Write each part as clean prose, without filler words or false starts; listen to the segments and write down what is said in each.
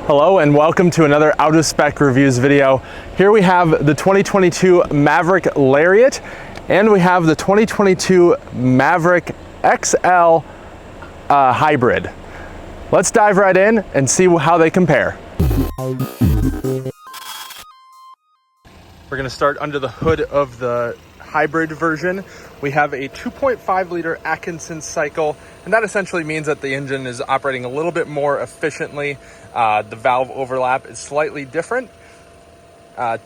Hello and welcome to another Out of Spec Reviews video. Here we have the 2022 Maverick Lariat and we have the 2022 Maverick XL Hybrid. Let's dive right in and see how they compare. We're going to start under the hood of the hybrid version. We have a 2.5 liter Atkinson cycle, and that essentially means that the engine is operating a little bit more efficiently. The valve overlap is slightly different.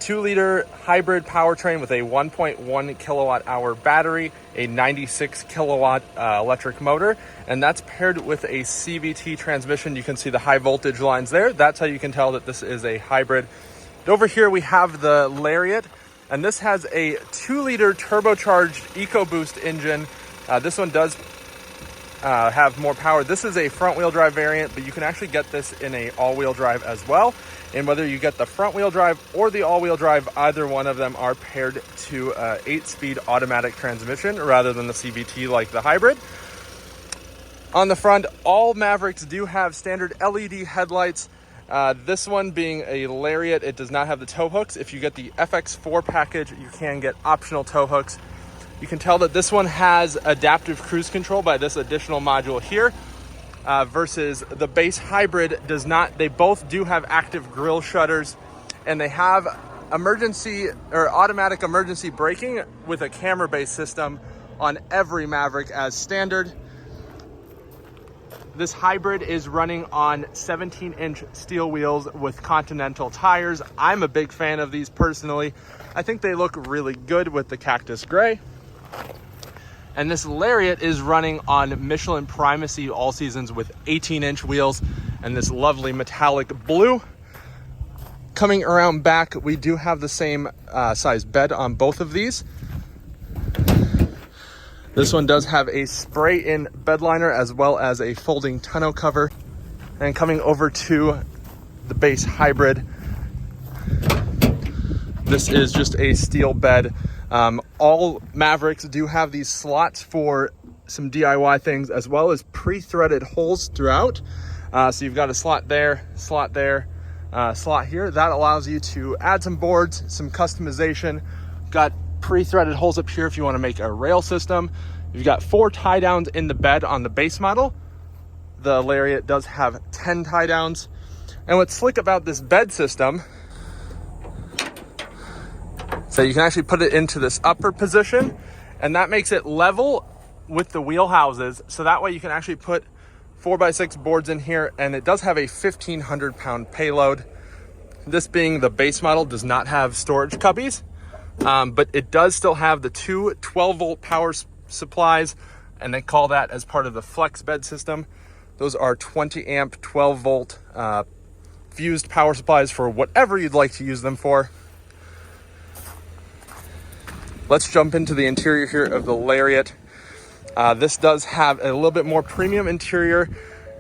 2 liter hybrid powertrain with a 1.1 kilowatt hour battery, a 96 kilowatt electric motor, and that's paired with a CVT transmission. You can see the high voltage lines there. That's how you can tell that this is a hybrid. And over here we have the Lariat, and this has a 2 liter turbocharged EcoBoost engine. This one does have more power. This is a front wheel drive variant, but you can actually get this in a all-wheel drive as well. And whether you get the front wheel drive or the all-wheel drive, either one of them are paired to 8-speed automatic transmission rather than the CVT like the hybrid. On the front, all Mavericks do have standard LED headlights. This one being a Lariat, it does not have the tow hooks. If you get the FX4 package, you can get optional tow hooks. You can tell that this one has adaptive cruise control by this additional module here, versus the base hybrid does not. They both do have active grille shutters, and they have emergency or automatic emergency braking with a camera-based system on every Maverick as standard. This hybrid is running on 17-inch steel wheels with Continental tires. I'm a big fan of these personally. I think they look really good with the Cactus Gray. And this Lariat is running on Michelin Primacy All Seasons with 18-inch wheels and this lovely metallic blue. Coming around back, we do have the same size bed on both of these. This one does have a spray-in bed liner as well as a folding tonneau cover. And coming over to the base hybrid, this is just a steel bed. All Mavericks do have these slots for some DIY things as well as pre-threaded holes throughout. So you've got a slot there, slot there, slot here. That allows you to add some boards, some customization. Got pre-threaded holes up here if you want to make a rail system. You've got 4 tie downs in the bed on the base model. The Lariat does have 10 tie downs. And what's slick about this bed system, so you can actually put it into this upper position, and that makes it level with the wheel houses. So that way you can actually put 4x6 boards in here, and it does have a 1,500 pound payload. This being the base model does not have storage cubbies, but it does still have the 2 12-volt power supplies, and they call that as part of the flex bed system. Those are 20 amp 12-volt fused power supplies for whatever you'd like to use them for. Let's jump into the interior here of the Lariat. This does have a little bit more premium interior.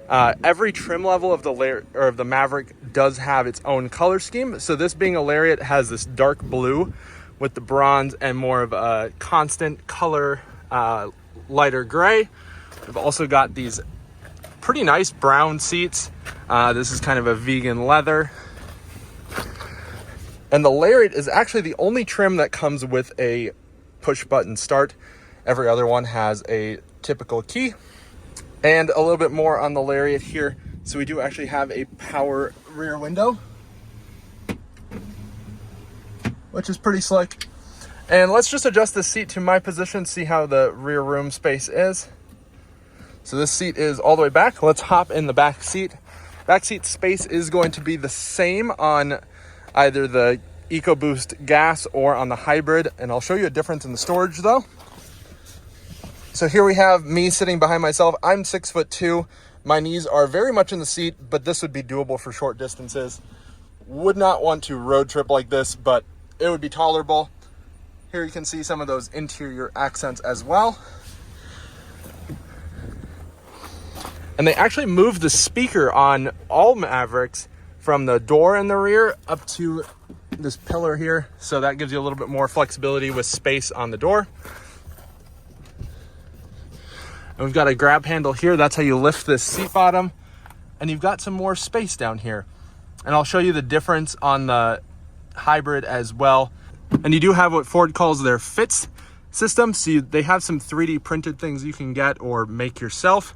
Every trim level of the Maverick does have its own color scheme. So this being a Lariat has this dark blue with the bronze and more of a constant color, lighter gray. We've also got these pretty nice brown seats. This is kind of a vegan leather. And the Lariat is actually the only trim that comes with a push button start. Every other one has a typical key. And a little bit more on the Lariat here. So we do actually have a power rear window, which is pretty slick. And let's just adjust the seat to my position, see how the rear room space is. So this seat is all the way back. Let's hop in the back seat. Back seat space is going to be the same on either the EcoBoost gas or on the hybrid, and I'll show you a difference in the storage though. So here we have me sitting behind myself. I'm 6'2". My knees are very much in the seat, but this would be doable for short distances. Would not want to road trip like this, but it would be tolerable. Here you can see some of those interior accents as well. And they actually moved the speaker on all Mavericks from the door in the rear up to this pillar here. So that gives you a little bit more flexibility with space on the door. And we've got a grab handle here. That's how you lift this seat bottom. And you've got some more space down here. And I'll show you the difference on the hybrid as well. And you do have what Ford calls their fits system. So they have some 3D printed things you can get or make yourself.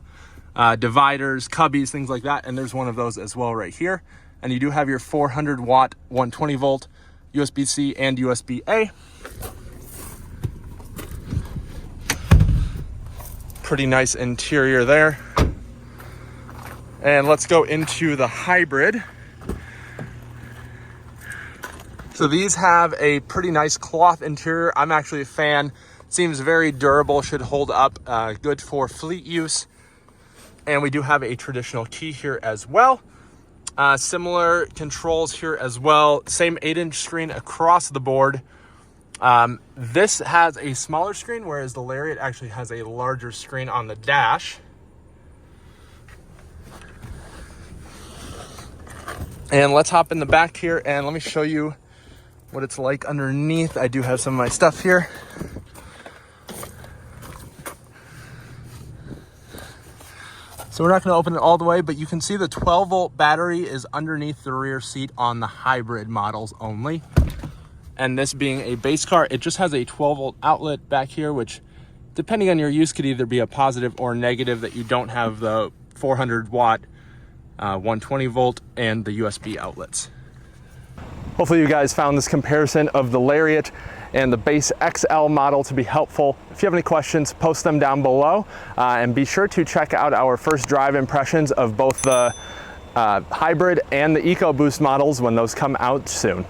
Dividers, cubbies, things like that. And there's one of those as well right here. And you do have your 400 watt, 120 volt USB-C and USB-A. Pretty nice interior there. And let's go into the hybrid. So these have a pretty nice cloth interior. I'm actually a fan. Seems very durable, should hold up, good for fleet use. And we do have a traditional key here as well. Similar controls here as well. Same 8-inch screen across the board. This has a smaller screen, whereas the Lariat actually has a larger screen on the dash. And let's hop in the back here and let me show you what it's like underneath. I do have some of my stuff here. So we're not going to open it all the way, but you can see the 12 volt battery is underneath the rear seat on the hybrid models only. And this being a base car, it just has a 12 volt outlet back here, which depending on your use could either be a positive or negative, that you don't have the 400 watt, 120 volt and the USB outlets. Hopefully you guys found this comparison of the Lariat and the base XL model to be helpful. If you have any questions, post them down below, and be sure to check out our first drive impressions of both the hybrid and the EcoBoost models when those come out soon.